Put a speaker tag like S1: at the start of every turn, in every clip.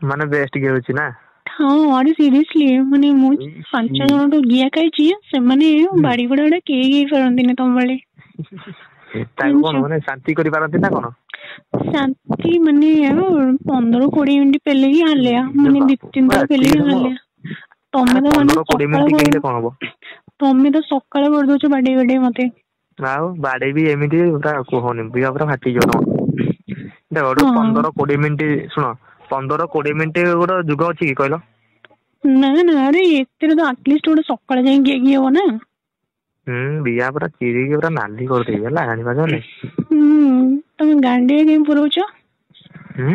S1: ମାନେ ବେଷ୍ଟ ଗିଳୁଛି ନା?
S2: ହଁ ଆରେ ସିରିୟसली ମାନେ ମୁଁ 5 ଜଣଠୁ ଘିଆ ଖାଇଛି, ସେମାନେ ବାଡି ଗୁଡା କେହି ହେଇ ପାରନ୍ତିନି ତମ ଭଳି।
S1: ତାକୁ କଣ ମାନେ ଶାନ୍ତି କରିପାରନ୍ତି ନା କଣ?
S2: ଶାନ୍ତି ମାନେ 15-20 ମିନିଟ ପେଲେକି ହାଲିଆ, ମାନେ ଦି ତିନି ଥର
S1: ଏତିକି
S2: ପେଲେକି
S1: ସମୟ?
S2: ହାଲିଆ।
S1: ଆରେ
S2: ତମେ ତ ମାନେ
S1: 15-20 ମିନିଟ ଗିଳିଲେ କଣ ହବ?
S2: ତମେ ତ ସକାଳ କରିଦଉଛ ବାଡେଇ ବାଡେଇ ମତେ।
S1: ଆଉ ବାଡେଇବି ଏମିତି ପୁରା କୁହନି, ଦିହ ପୁରା ଫାଟିଯିବ ତମର। ଦେଖ
S2: ହଁ
S1: 15-20 ମିନିଟ ଶୁଣ, 15-20 ମିନିଟ ଗୋଟେ ଯୁଗ ଅଛି କି କହିଲ?
S2: ନା ନା ଆରେ ଏଥିରେ ତ ଆଟଲିଷ୍ଟ ଗୋଟେ ସକାଳେ ଯାଇ ଘିଅ ହବ ନା।
S1: ବିଆ ପୁରା ଚିରିକି ପୁରା ନାଲି କରିଦେବି ହେଲା, ଜାଣିପାରୁଛ ନାଇଁ?
S2: ତମେ ଗାଣ୍ଡିରେ କାଇଁ ପୁରଉଛ?
S1: ହୁଁ।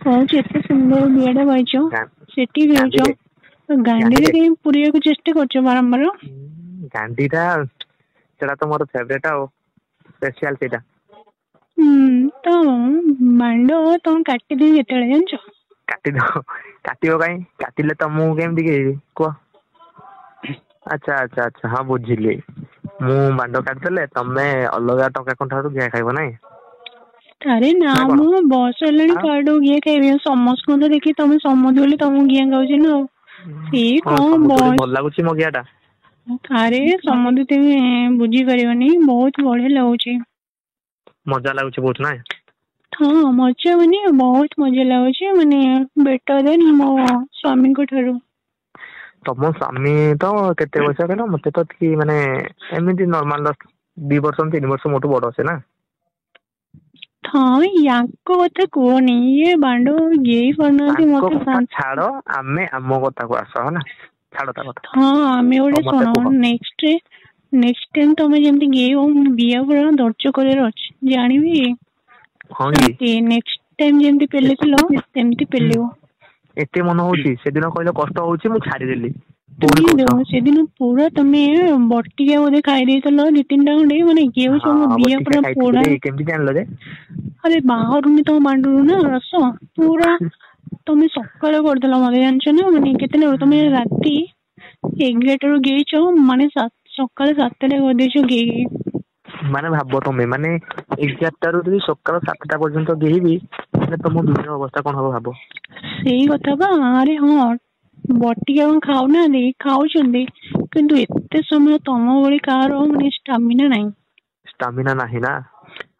S2: କହୁଛି ଏତେ ସୁନ୍ଦର ବିଅଟା ପାଇଛ, ସେଠି ଗିଳୁଛ,
S1: ଗାଣ୍ଡିରେ
S2: ଗାଣ୍ଡିରେ କାଇଁ ପୁରେଇବାକୁ ଚେଷ୍ଟା କରୁଛ ବାରମ୍ବାର।
S1: ଗାଣ୍ଡିଟା ସେଟା ତ ମୋର ଫେବରେଟ ଆଉ, ସ୍ପେସିଆଲ ସେଇଟା।
S2: ତ ମାଣ୍ଡ ତମେ କାଟିଦେବି କେତେବେଳେ ଜାଣିଛ?
S1: କାଟିଦବ, କାଟିବ କାଇଁ, କାଟିଲେ ତ ମୁଁ କେମିତି ଗିଳିବି କୁହ? ଆଚ୍ଛା ହଁ ବୁଝିଲି। ମୁଁ ମାଣ୍ଡ କାଟିଦେଲେ ତମେ ଅଲଗା ଟଙ୍କା କର ଠାରୁ ଘିଅ ଖାଇବ ନାଇଁ?
S2: ଆରେ ନା ମୁଁ ବୟସ ହେଲାଣି
S1: ଆଉ
S2: କାହାଠୁ ଘିଅ ଖାଇବି, ସମସ୍ତଙ୍କୁ ତ ଦେଖି ତମେ ସମୁଦି ବୋଲି ତମକୁ ଘିଅ ଖାଉଛି ନା ଆଉ। ସେଇ କଣ
S1: ସମୁଦୁଳି ଭଲ
S2: ବୟସ,
S1: ଲାଗୁଛି ମୋ ଘିଅ ଟା?
S2: ଆରେ ସମୁଦି ତୁମେ ବୁଝିପାରିବନି, ବହୁତ ବଢିଆ ଲାଗୁଛି।
S1: ମଜା ଲାଗୁଛି ବହୁତ ନାଇଁ?
S2: ହଁ ମଜା ମାନେ ବହୁତ ମଜା ଲାଗୁଛି, ମାନେ ବେଟର ଦେନ ମୋ ସ୍ଵାମୀଙ୍କ ଠାରୁ।
S1: ତମ ସ୍ୱାମୀ ତ କେତେ ବୟସ କହିଲ? ମତେ ତ ମାନେ ଏମିତି ନର୍ମାଲ 2 ବର୍ଷ 3 ବର୍ଷ ମୋଠୁ ବଡ ସେ ନା?
S2: ହଁ ୟାଙ୍କ କଥା କୁହନି, ଇଏ ବାଣ୍ଡ ଗେଇ ପାରୁନାହାନ୍ତି
S1: ତାଙ୍କ
S2: ମତେ
S1: କଥା ଛାଡ, ଆମେ ଆମ କଥାକୁ ଆସ ହେଲା। ଛାଡ ତା କଥା।
S2: ହଁ ଆମେ ଗୋଟେ
S1: ହଉ ମତେ
S2: ଶୁଣ,
S1: କୁହ।
S2: ନେକ୍ସଟ ଟାଇମ ତମେ ଯେମିତି ଗେଇବ, ମୁଁ ବିଆ ପୁରା ଧୈର୍ଯ୍ୟ କରିବାର ଅଛି ଜାଣିବି।
S1: ହଁ କି?
S2: ଶାନ୍ତି, ନେକ୍ସଟ ଟାଇମ ଯେମିତି ପେଲିଥିଲ ସେମିତି
S1: ହୁଁ
S2: ପେଲିବ।
S1: ଏତେ ମନେ ହଉଛି, ସେଦିନ କହିଲ କଷ୍ଟ ହଉଛି ମୁଁ ଛାଡିଦେଲି। ପୁଣି
S2: ତୁମେ
S1: କହୁଛ
S2: ସେଦିନ ପୁରା ତମେ ବଟିକା ବୋଧେ ଖାଇ ଦେଇଥିଲ 2-3ଟା ଖଣ୍ଡେ, ମାନେ ଗେଉଛ ମୋ
S1: ହଁ
S2: ଦିହ
S1: ବଟିକା
S2: ପୁରା
S1: ଖାଇଥିଲି
S2: ପୋଡା।
S1: ଯେ କେମିତି ଜାଣିଲ ଯେ?
S2: ଆରେ ବାହାରୁନି ତମ ମାଣ୍ଡରୁ ନା ରସ ପୁରା। ତମେ ସକାଳେ କରିଦେଲ ମତେ ଜାଣିଛ ନା, ମାନେ କେତେଟା ତମେ ରାତି 11ଟାରୁ ଗେଇଛ, ମାନେ ସକାଳ 7ଟା କରିଦେଇଛ ଗେଇକି।
S1: ମାନେ ଭାବ ତମେ, ମାନେ 11ଟାରୁ ଯଦି ସକାଳ 7ଟା ପର୍ଯ୍ୟନ୍ତ ଗେଇବି, ମାନେ ତମ ଦୁନିଆ ଅବସ୍ଥା କଣ ହବ ଭାବ?
S2: ସେଇ କଥା ବା, ଆରେ ହଁ ବଟିକା କଣ ଖାଉନାହାନ୍ତି, ଖାଉଛନ୍ତି କିନ୍ତୁ ଏତେ ସମୟ ତମ ଭଳି କାହାର ମାନେ ଷ୍ଟାମିନା ନାହିଁ।
S1: ଷ୍ଟାମିନା ନାହିଁ ନା?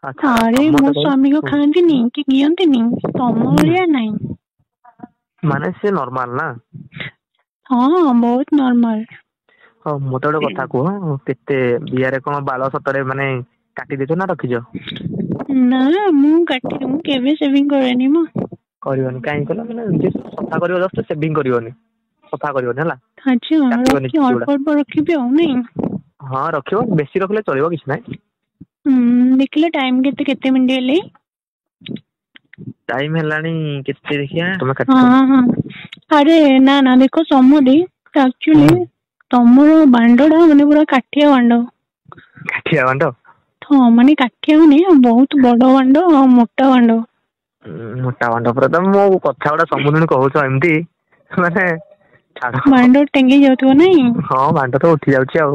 S1: ଛାଡ
S2: ଆରେ ମୋ
S1: ମତେ କହିଲ
S2: ସ୍ଵାମୀ କଣ ଖାଆନ୍ତିନି କି ଘିଅନ୍ତିନି, ତମ
S1: ହୁଁ
S2: ଭଳିଆ ନାଇଁ।
S1: ମାନେ ସେ ନର୍ମାଲ ନା?
S2: ହଁ ବହୁତ ନର୍ମାଲ।
S1: ହଉ ମତେ ଗୋଟେ କଥା କୁହ, କେତେ ବିଆରେ କଣ ବାଳ ସତରେ ମାନେ କାଟି ଦେଇଛ ନା ରଖିଛ?
S2: ନା ମୁଁ କାଟିନି, ମୁଁ କେବେ ସେଭିଂ କରେନି ମ।
S1: କରିବନି କାହିଁକି କହିଲ, ମାନେ ସଫା କରିବ ଜଷ୍ଟ ସେଭିଂ କରିବନି, ସଫା କରିବନି ହେଲା।
S2: ଆଚ୍ଛା
S1: କାଟିବନି
S2: ରଖି
S1: ଚୁଟି ଗୁଡା।
S2: ଅଳ୍ପ ଅଳ୍ପ ରଖିବି ଆଉ ନାଇଁ?
S1: ହଁ ରଖିବ, ବେଶୀ ରଖିଲେ ଚଳିବ କିଛି ନାହିଁ।
S2: ଦେଖିଲ ଟାଇମ କେତେ ମିନିଟ ହେଲାଣି?
S1: ଟାଇମ ହେଲାଣି କେତେ ଦେଖିଆ, ତମେ କାଟିଛ।
S2: ହଁ ହଁ ଆରେ ନା ନା ଦେଖ ସମୁଦି, ଆକ୍ଚୁଆଲି
S1: ହୁଁ
S2: ତମର ବାଣ୍ଡ ଟା ମାନେ ପୁରା କାଠିଆ ବାଣ୍ଡ।
S1: କାଠିଆ ବାଣ୍ଡ?
S2: ହଁ ମାନେ କାଠିଆ ମାନେ ବହୁତ ବଡ ବାଣ୍ଡ ଆଉ ମୋଟା ବାଣ୍ଡ।
S1: ମୋଟା ବାଣ୍ଡ ପୁରା, ତମେ ମୋ କଥା ଗୁଡା ସବୁଦିନ କହୁଛ ଏମିତି ମାନେ ଛାଡ।
S2: ବାଣ୍ଡ ଟେଙ୍ଗେଇ ଯାଉଥିବ ନାଇଁ?
S1: ହଁ ବାଣ୍ଡ ତ ଉଠି ଯାଉଛି ଆଉ।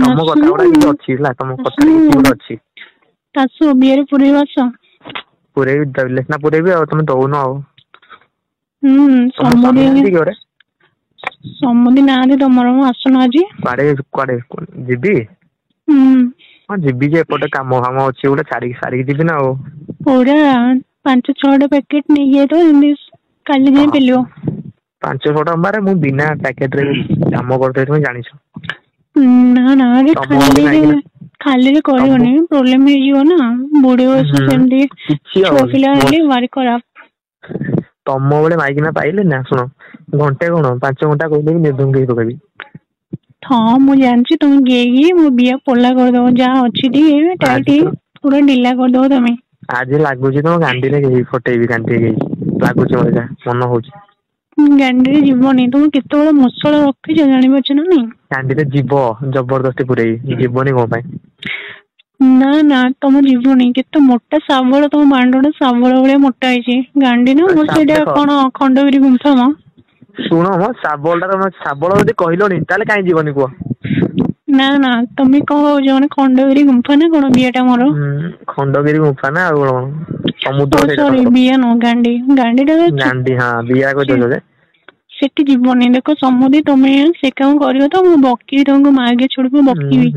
S1: ତମ କଥା ଗୁଡା
S2: ଆସୁନୁ
S1: କିଛି ଅଛି ହେଲା, ତମ କଥାରେ
S2: ଆସୁନୁ
S1: କିଛି ଗୋଟେ ଅଛି।
S2: ଆସ ବିଏରେ ପୁରେଇବା ଆସ।
S1: ପୁରେଇବି ଦେଲେ ସିନା ପୁରେଇବି ଆଉ, ତମେ ଦଉନ ଆଉ। ତମ ସ୍ୱାମୀ
S2: ସମୁଦି
S1: ନାହାନ୍ତି କି ଘରେ?
S2: ସମୁଦି ନାହାନ୍ତି ତମର, ଆସୁନ ଆଜି।
S1: କୁଆଡେ ଯିବି?
S2: ହୁଁ
S1: ହଁ ଯିବି ଯେ, ଏପଟେ କାମ ଫାମ ଅଛି ଗୋଟେ, ସାରିକି ଯିବି ନା ଆଉ।
S2: ପୁରା 5-6ଟା ପ୍ୟାକେଟ ନେଇକି ଯାଇଥିବ, ଯେମିତି କାଲି ଯାଇ ପେଲିବ।
S1: 500 ଟଙ୍କାରେ ମୁଁ ବିନା ପ୍ୟାକେଟରେ କାମ କରିଦେବି ତମେ ଜାଣିଛ।
S2: ନା ନା ଆରେ
S1: ତମ ଭଳି ମାଇକିନା
S2: ଖାଲିରେ
S1: ତମ
S2: କରିବନି, ପ୍ରୋବ୍ଲେମ ହେଇଯିବ ନା। ବୁଢୀ ବୟସ
S1: ହୁଁ
S2: ସେମିତି
S1: କିଛି
S2: ଛୁଆ
S1: ହବନି
S2: ପିଲା
S1: ମୋ
S2: ହେଲେ ଭାରି ଖରାପ।
S1: ତମ ବେଳେ ମାଇକିନା ପାଇଲେ ନା, ଶୁଣ ଘଣ୍ଟେ କଣ 5 ଘଣ୍ଟା କହିଲେ ବି ନିର୍ଧୁମ ଧୋଇ ପକେଇବି।
S2: ହଁ ମୁଁ ଜାଣିଛି ତମେ ଗେଇକି ମୋ ବିଏ ପୋଲା କରିଦବ, ଯାହା ଅଛି ଟିକେ
S1: ଆଜି
S2: ଟାଇଟ
S1: ତ
S2: ପୁରା ଢିଲା କରିଦବ ତମେ।
S1: ଆଜି ଲାଗୁଛି ତମ ଗାଣ୍ଡିରେ ଫଟେଇବି ଗାଣ୍ଡିରେ ଲାଗୁଛି ମତେ ଯାହା ମନ ହଉଛି।
S2: ଗାଣ୍ଡିରେ ଯିବନି, ତମେ କେତେ ବଡ ମସଲା ରଖିଛ ଜାଣିପାରୁଛ ନା ନାଇଁ?
S1: ଗାଣ୍ଡିରେ ଯିବ, ଜବରଦସ୍ତି ପୁରେଇବି, ଯିବନି କଣ ପାଇଁ?
S2: ନା ନା ତମ ଯିବନି, କେତେ ମୋଟା ଶାବଳ ତମ ମାଣ୍ଡ ଟା ଶାବଳ ଭଳିଆ ମୋଟା ହେଇଛି। ଗାଣ୍ଡି ନା ମୋର ସେଇଟା
S1: ଦେଖ
S2: କଣ ଖଣ୍ଡଗିରି ଗୁମ୍ଫା ମ।
S1: ଶୁଣ ମ ଶାବଳ ଟା ତମେ ଶାବଳ ଯଦି କହିଲଣି, ତାହେଲେ କାହିଁ ଯିବନି କୁହ?
S2: ନା ନା ତମେ କଣ କହୁଛ ମାନେ ଖଣ୍ଡଗିରି ଗୁମ୍ଫା ନା କଣ ବିଏଟା ମୋର?
S1: ଖଣ୍ଡଗିରି ଗୁମ୍ଫା ନା ଆଉ କଣ ସମୁଦ୍ର ସେଇଟା
S2: ସରି
S1: ତମର।
S2: ବିଏ ନୁହଁ ଗାଣ୍ଡି ଗାଣ୍ଡିଟା
S1: ଗାଣ୍ଡି ହଁ ବିଆ କହିଦେଉଛ ଯେ।
S2: ସେଠି ଯିବନି ଦେଖ ସମୁଦି ତମେ ସେ କାମ କରିବ ତ ମୁଁ ବକିବି ତମକୁ ମାର୍ଗେ ଛୁଡକୁ ବକିବି।